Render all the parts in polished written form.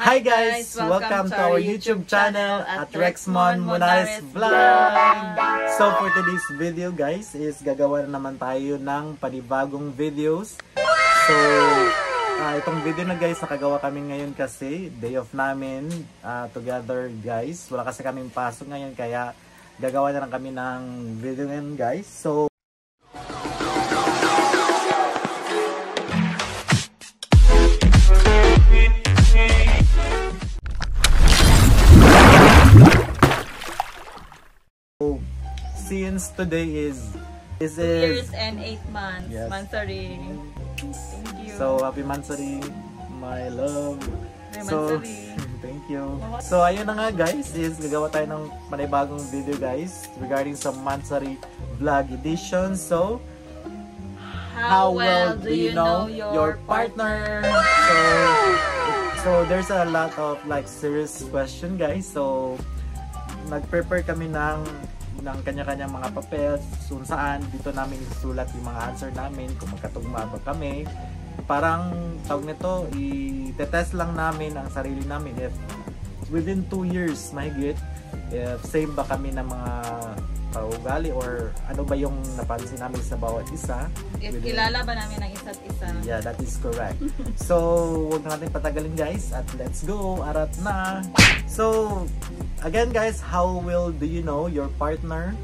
Hi guys! Welcome to our YouTube channel at Rexmon Monares Vlog! So for today's video guys is gagawa na naman tayo ng panibagong videos. So itong video na guys, nakagawa kami ngayon kasi day off namin together guys. Wala kasi kaming pasok ngayon kaya gagawa na lang kami ng video ngayon guys. So since today is 2 years and 8 months. Yes. Mansari. Thank you. So happy Mansari, my love. Happy So Mansari. thank you. So ayun na nga guys, is gagawa tayo ng panibagong video guys regarding sa Mansari Vlog Edition. So how well do you know your partner? So there's a lot of like serious question guys. So nag-prepare kami ng kanya-kanyang mga papel kung saan dito namin isusulat yung mga answer namin kung magkatugma ba kami. Parang tawag nito, i-test lang namin ang sarili namin if within 2 years mahigit, if same ba kami ng mga kaugali or ano ba yung napansin namin sa bawat isa. If kilala ba namin ang isa't isa. Yeah, that is correct. So huwag natin patagalin guys at let's go, arat na. So again guys, how well do you know your partner?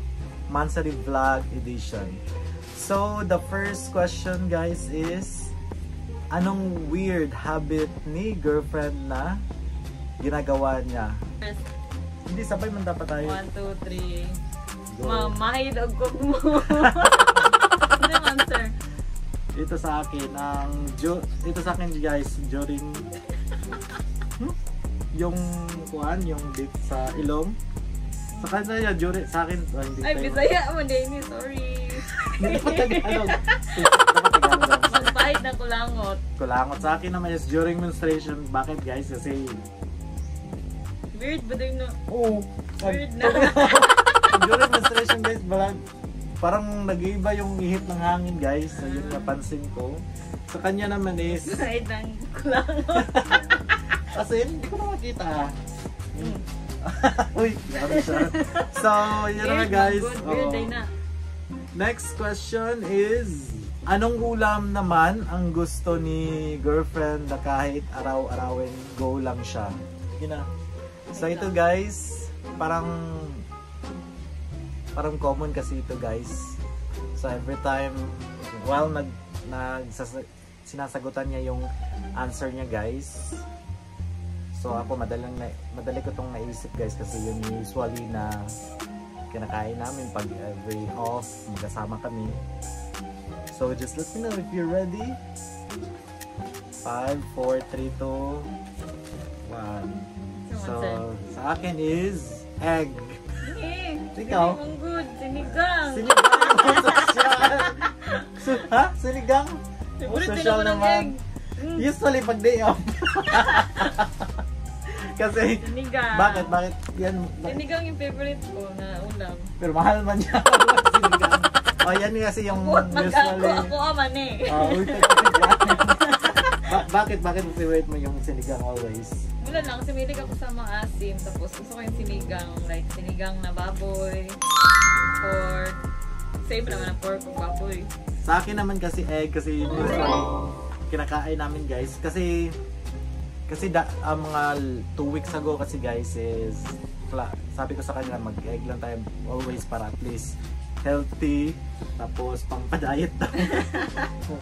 Mansari Vlog Edition. So the first question guys is, anong weird habit ni girlfriend na ginagawa niya? First, Hindi, sabay man dapat tayo. 1, 2, 3. Go. Mamahid og cook mo. Ano yung answer? Ito sa akin, ito sa akin guys, during yung kuan, yung date sa ilong. Sa kanya during sa akin, hindi Ay, Bisaya mo din, sorry. Hindi pa Tagalog. Dapat Tagalog. Magpahid ng kulangot. Kulangot sa akin naman is during menstruation. Bakit guys? Kasi Weird ba din no? oo. Weird na. During menstruation guys, parang nag-iiba yung ihip ng hangin guys. So yun napansin ko. Sa kanya naman is Pahid ng kulangot. kasi hindi ko na makita. Uy, grabe siya. So, yun na guys. Weird day na. Next question is, anong ulam naman ang gusto ni girlfriend na kahit araw-arawin go lang siya? Yun na. So ito guys, parang common kasi ito guys. So every time while sinasagutan niya yung answer niya guys. So ako madali ko tong naisip guys kasi yun usually na kinakain namin pag every off magkasama kami. So just let me know if you're ready. 5, 4, 3, 2, 1. So sa akin is egg. Ikaw? Ang good, sinigang. Ha? Sinigang? Social naman. Usually pag day off. Kasi, Sinigang. bakit? Yan. Sinigang yung favorite ko na ulam. Pero mahal man siya. Sinigang. O yan kasi yung usually. Ako aman eh. Bakit mo favorite mo yung sinigang always? Wala lang, kasi mahilig ako sa mga asim. Tapos gusto ko yung sinigang. Like sinigang na baboy, pork. Same naman ang pork o baboy. Sa akin naman kasi egg kasi usually kinakain namin guys. Kasi mga 2 weeks ago kasi guys is sabi ko sa kanila mag-egg lang tayo always para at least healthy, tapos pang-diet daw.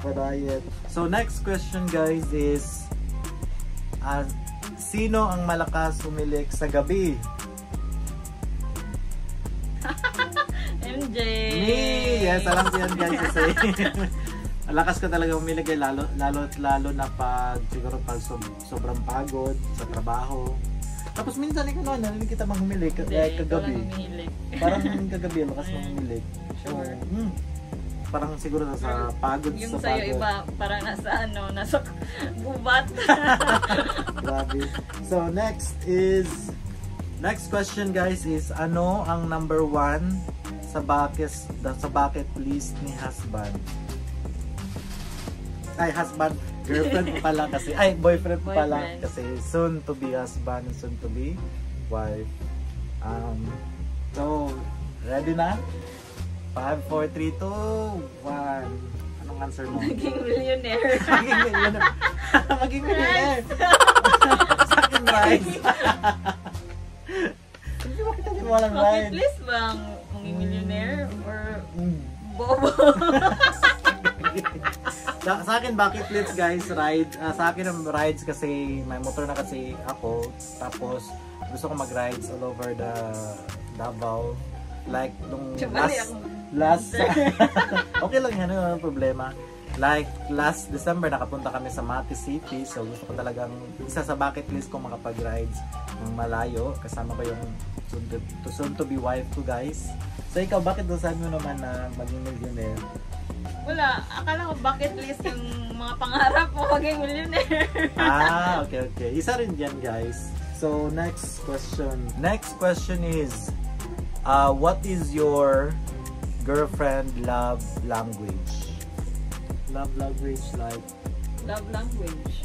Pang-diet. So next question guys is, sino ang malakas humilik sa gabi? MJ! Me! Yes, alam ko yan guys kasi lakas ko talaga humilig eh, lalo na siguro pag sobrang pagod sa trabaho. Tapos minsan ikaw narinig kita maghumilig kagabi. Parang kagabi lakas mong humilig. Sure. Parang siguro sa pagod Yung sa sa'yo pagod. iba, parang nasa gubat. Grabe. So next question guys is, ano ang number 1 sa bucket list ni husband? Ay, husband Girlfriend mo pala kasi, ay, boyfriend mo pala Boyfriend. kasi soon to be husband, soon to be wife. So, ready na? 5, 4, 3, 2, 1. Anong answer mo? Naging millionaire. Maging millionaire. Maging millionaire. Sa akin, rides. Hindi ba kita din walang Bucket ride? list bang maging millionaire or Mm. bobo? Sa akin, bucket list guys, ride. Sa akin ang rides kasi may motor na kasi ako. Tapos gusto ko mag-rides all over the Davao. Like nung Tsabali ako. last okay lang yan, ano yung problema. Like last December nakapunta kami sa Mati City. So gusto ko talagang isa sa bucket list ko makapag-rides ng malayo. Kasama ko yung soon to be wife ko guys. So ikaw, bakit sabi mo naman na maging millionaire? Wala. Akala ko bucket list yung mga pangarap mo maging millionaire. Okay, okay. Isa rin dyan, guys. So, next question. Next question is, what is your girlfriend love language? Love language like, Love language.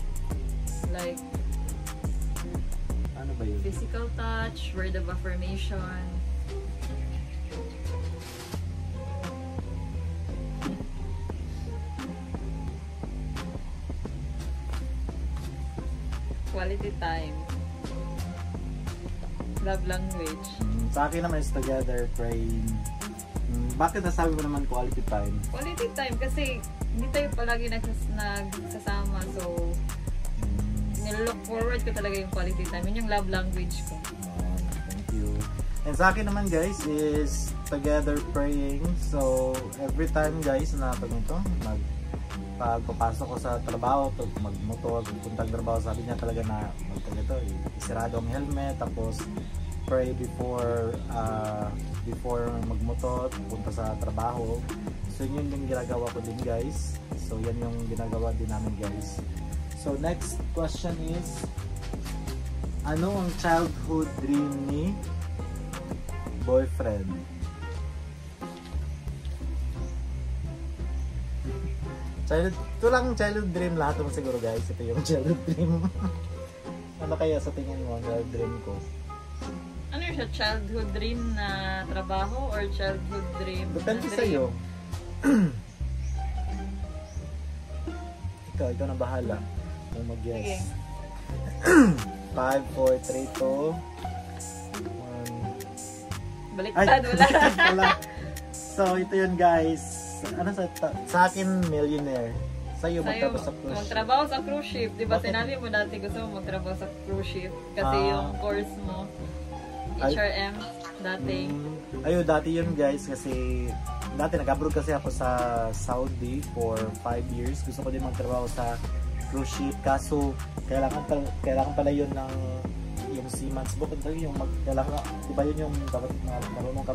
Like ano ba yun? physical touch, word of affirmation. Quality time. Love language. Sa akin naman is together, praying. Bakit nasabi mo naman quality time? Quality time kasi hindi tayo palagi nagsasama. So, nilook forward ko talaga yung quality time. Yun yung love language ko. Thank you. And sa akin naman guys is together praying. So every time guys na pagpapasok ko sa trabaho, magmotor, puntang trabaho, sabi niya talaga na isirado ang helmet, tapos pray before magmotor, punta sa trabaho. So yun yung ginagawa ko din guys. So yan yung ginagawa din namin guys. So next question is, ano ang childhood dream ni boyfriend? Ito lang childhood dream lahat mo siguro guys. Ito yung childhood dream. Ano kaya sa tingin mo ang childhood dream ko? Ano yung siya? Childhood dream na trabaho or childhood dream Depende na dream? sa'yo. Ikaw na bahala kung mag-guess. Sige. 5, 4, 3, 2, 1. Baliktad, wala. Wala. So, ito yun guys. Ano sa akin, millionaire. Sa'yo, Sa'yo, magtrabaho sa cruise ship. magtrabaho sa cruise ship. Diba Bakit? sinabi mo dati gusto mo magtrabaho sa cruise ship? Kasi yung course mo, HRM, dati. Ayun, dati yun guys. Kasi, dati nag-abroad kasi ako sa Saudi for 5 years. Gusto ko din magtrabaho sa cruise ship. Kaso, kailangan pala yun ng yung seaman's book. Yung kailangan, diba yun yung dapat marunong ka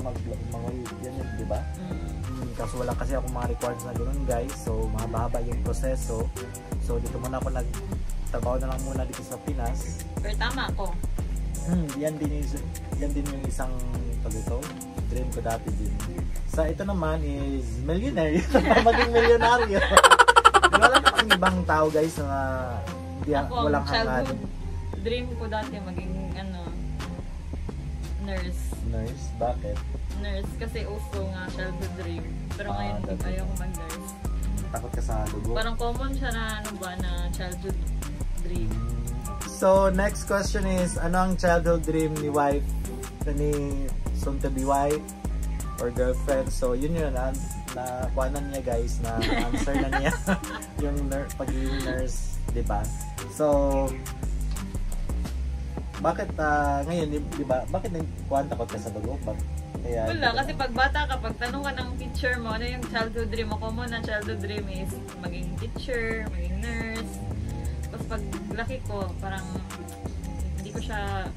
yan yun, diba? Kaso wala kasi ako mga requirements na ganoon guys. So mahaba yung proseso. So dito muna ako nagtrabaho na lang muna dito sa Pinas. Pero tama ako. Yan din yung isang dream ko dati din. Sa ito naman is millionaire. Maging milyonaryo. Wala namang ibang tao guys na Ako, walang ang hangad. childhood dream ko dati maging nurse. Nurse? Bakit? Nurse kasi uso nga childhood dream. Pero ngayon hindi dati. ayaw ko mag-nurse. Takot ka sa dugo? Parang common siya na na childhood dream. So, next question is, ano ang childhood dream ni wife, ni soon to be wife or girlfriend? So, yun nakuhanan niya guys, na answer na niya yung pagiging nurse, diba? So, bakit ngayon, diba, bakit nagkuhan takot ka sa dugo? Kaya, Wala, kasi pag bata ka, pag tanong ka ng teacher mo, ano yung childhood dream mo? Common na childhood dream is maging teacher, maging nurse. Tapos pag laki ko, parang hindi ko siya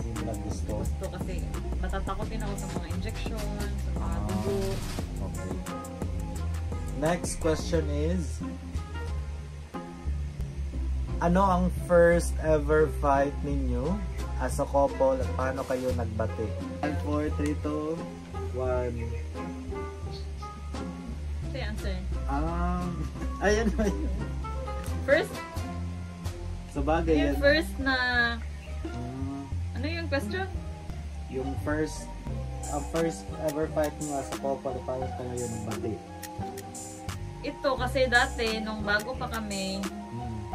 hindi mo gusto. kasi matatakotin ako sa mga injection, sa mga dugo. Okay. Next question is, ano ang first ever fight ninyo as a couple at paano kayo nagbati? 5, 4, 3, 2, 1. Ito yung answer. Ayan. First, Sa bagay yung yan. first na... Mm, Ano yung question? yung first ever fight mo sa Copa, paano ka ngayon bati? Ito kasi dati, nung bago pa kami,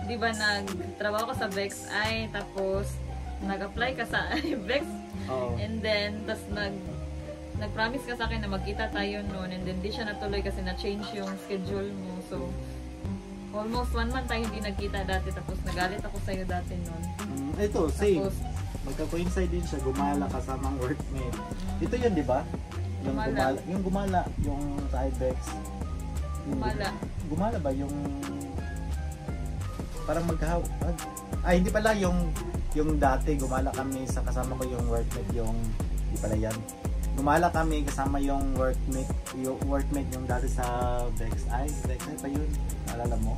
di ba nagtrabaho ka sa Vex ay, tapos nag-apply ka sa Vex, Oo. and then, tas nag-promise ka sa akin na magkita tayo noon, and then di siya natuloy kasi na-change yung schedule mo. So, almost 1 month tayo hindi nagkita dati, tapos nagalit ako sa'yo dati noon. Ito, same. Tapos, Magka-coincide din siya, gumala kasamang workmate. Ito yun, di ba? Gumala. Yung gumala, yung sa Ibex. Gumala. Gumala ba? Yung parang hindi pala yung dati, gumala kami sa kasama ko yung workmate, hindi pala yan. Gumala kami kasama yung workmate yung dati sa Vex. Vex pa yun. Naalala mo?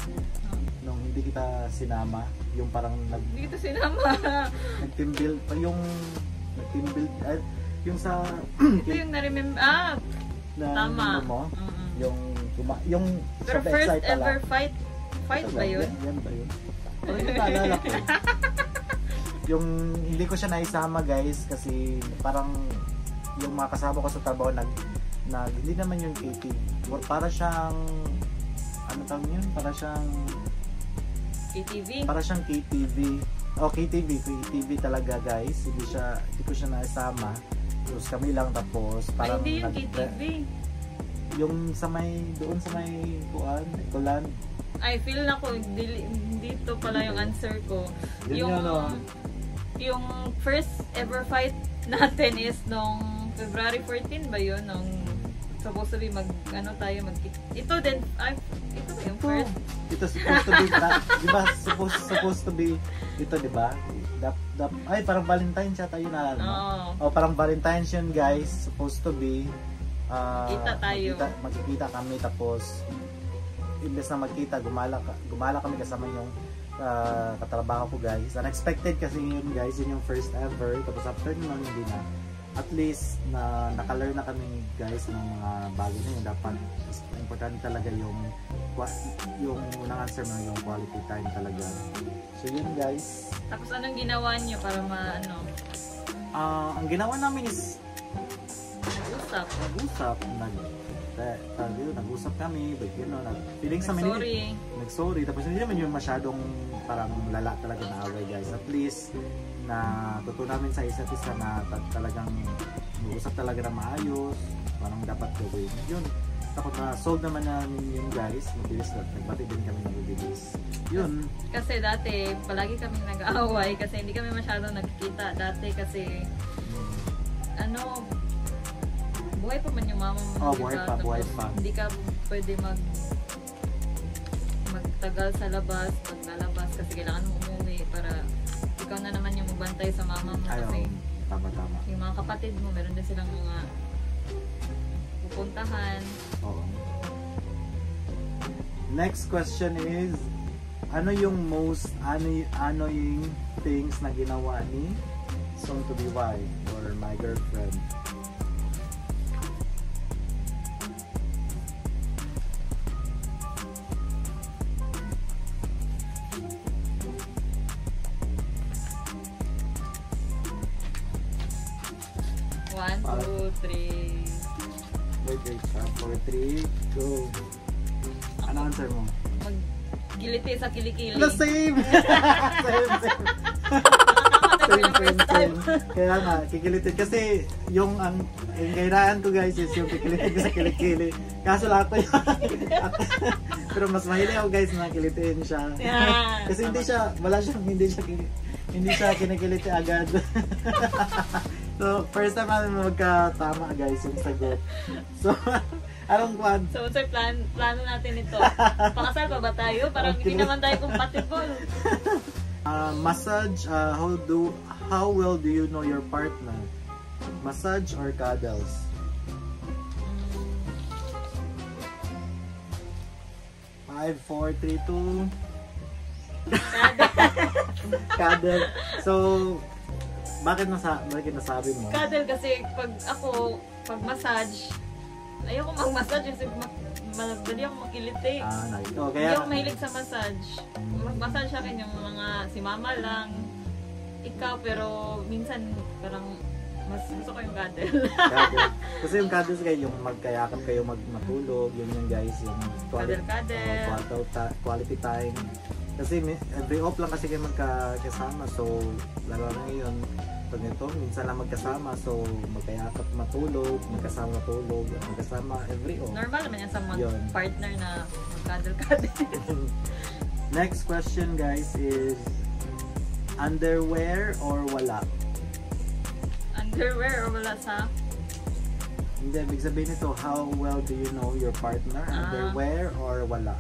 Nung hindi kita sinama, yung parang hindi kita sinama. nag-team build pa yung yung sa Ito yung na-remember. Tama. ano mo, Mm-mm. yung Pero sa first backside pala. ever fight Ito ba yun? Yan ba yun? Parang hindi naalala ko. Yung hindi ko siya naisama guys kasi parang yung mga kasama ko sa trabaho hindi naman yung KT. Para siyang ano tawag yun? Para siyang KTV? Para siyang KTV. KTV talaga guys. Hindi ko siya naisama. Tapos kami lang tapos parang hindi yung KTV. Yung doon sa may Kulan. I feel na ko dito pala yung answer ko. Yung first ever fight natin is nung February 14 ba yun? Nung supposed to be ito ba yung first? Ito supposed to be, di ba? Supposed to be, ito di ba? Parang Valentine's siya tayo na. Parang Valentine's yun guys. Supposed to be. Kita tayo. Magkikita kami tapos imbes na magkita, gumala kami kasama yung katrabaho ko guys. Unexpected kasi yun guys. Yun yung first ever. Tapos after nun, hindi na. At least na naka-learn na kami guys ng mga bago na yun. Dapat importante talaga yung unang answer mo yung quality time talaga. So yun guys. Tapos anong ginawa niyo para ang ginawa namin is nag-usap kami, feeling sa nag-sorry, tapos hindi naman yung masyadong parang lala talaga na away guys. At least na totoo namin sa isa't isa na talagang mag-usap talaga na maayos, parang dapat gawin yun. Tapos na solve naman namin yun guys, mabilis na nagbati din kami ng mabilis yun. Kasi dati palagi kami nag-aaway kasi hindi kami masyadong nagkikita dati kasi buhay pa man yung mama mo. Buhay pa. Hindi ka pwede magtagal sa labas, maglalabas kasi kailangan mo umuwi para ikaw na naman yung magbantay sa mama mo. Kasi tama. Yung mga kapatid mo, meron din silang mga pupuntahan. Oo. Next question is, ano yung most annoying things na ginawa ni soon to be wife or my girlfriend? One, two, three. Wait, 4, 3, go. Ano answer mo? Magkiliti sa kilikili. Same! Same. Kaya nga, kikilitin. Kasi yung kainaan ko guys is yung kikilitin ko sa kilikili. Kaso lahat ko yun. Pero mas mahilig ako guys na kilitin siya. Yeah. Kasi hindi siya kinikiliti agad. So, first time namin magkatama guys yung sagot. So, anong kwan? So, sir, plano natin ito. Pakasal pa ba tayo? Parang hindi naman tayo compatible. Massage, how well do you know your partner? Massage or cuddles? Five, 4, 3, 2. Cuddle. So, bakit nasabi mo? Cuddle kasi pag massage, Ayoko mag-massage kasi madali ako makiliti. Nice. Oh, Hindi kaya ako mahilig sa massage. Mag-massage sa akin yung mga si mama lang. Ikaw, pero minsan parang mas gusto ko yung cuddle. cuddle. Kasi yung cuddles kayo, yung magkayakap kayo matulog, yun yung guys, yung quality time. Kasi every off lang kasi kayo magkasama, so lalo na ngayon, pag ito, minsan lang magkasama, so magkayakap matulog, magkasama matulog, magkasama every off. Normal naman yan sa mga partner na mag-cuddle. Next question guys is, underwear or wala? Underwear or wala sa? Hindi, ibig sabihin nito, how well do you know your partner? Underwear or wala?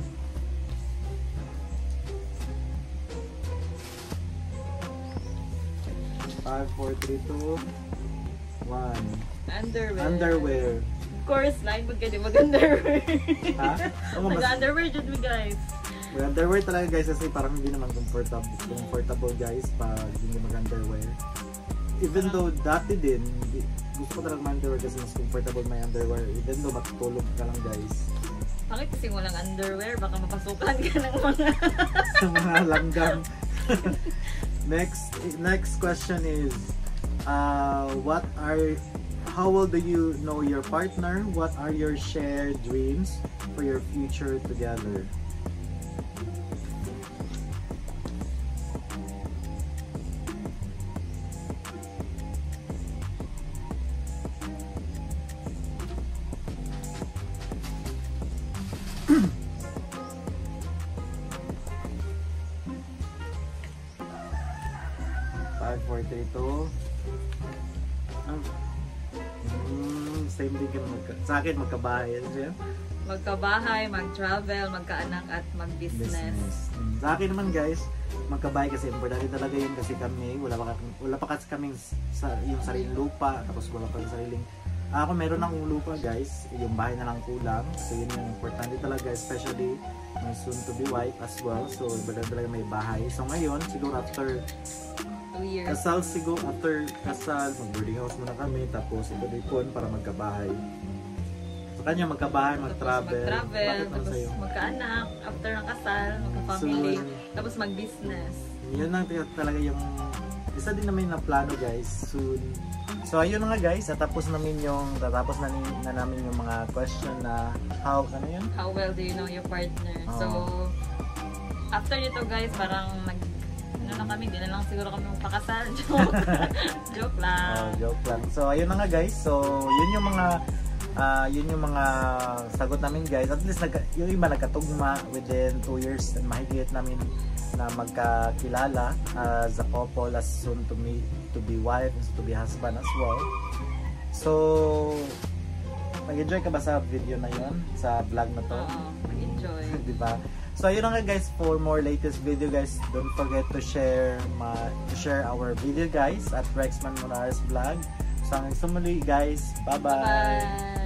Five, 4, 3, 2, 1. Underwear. Underwear. Of course, like, pagka di mag-underwear. Ha? Mag-underwear dyan mo guys. Mag-underwear talaga guys kasi parang hindi naman comfortable guys pag hindi mag-underwear. Even though dati din, gusto ko talaga mag-underwear kasi mas comfortable may underwear. Even though matutulog ka lang guys. Bakit kasi walang underwear? Baka mapasukan ka ng mga sa mga langgam. Next question is, how well do you know your partner? What are your shared dreams for your future together? Same din kami sa akin, magkabahay. Magkabahay, mag-travel, magkaanak at mag-business. Sa akin naman guys, magkabahay kasi importante talaga yun kasi kami, wala pa kasi kaming yung sariling lupa, tapos wala pa yung sariling ako meron akong lupa guys, yung bahay na lang kulang, so yun yung importante talaga, especially my soon to be wife as well, so importante talaga may bahay. So ngayon, siguro after 2 years. After kasal, mag-boarding house muna kami, tapos ipon para magkabahay. So kanya magkabahay, mag-travel, tapos magkaanak, after ng kasal, magka-family, tapos mag-business. Yun lang talaga yung isa din namin na plano guys, soon. So ayun nga guys, tatapos namin yung mga question na how well do you know your partner. So after nito guys, parang kami, hindi na lang siguro kami magpakasal. Joke lang. Joke lang. So ayun nga guys, so yun yung mga sagot namin guys. At least yung iba nagkatugma within 2 years and mahigit namin na magkakilala as a couple, as soon to be wife and to be husband as well. So nag-enjoy ka ba sa video na yun? Sa vlog na to? Nag-enjoy. Diba? So ayun nga guys, for more latest video guys, don't forget to share our video guys at Rexman Monares Vlog. So hanggang sa muli guys, bye bye!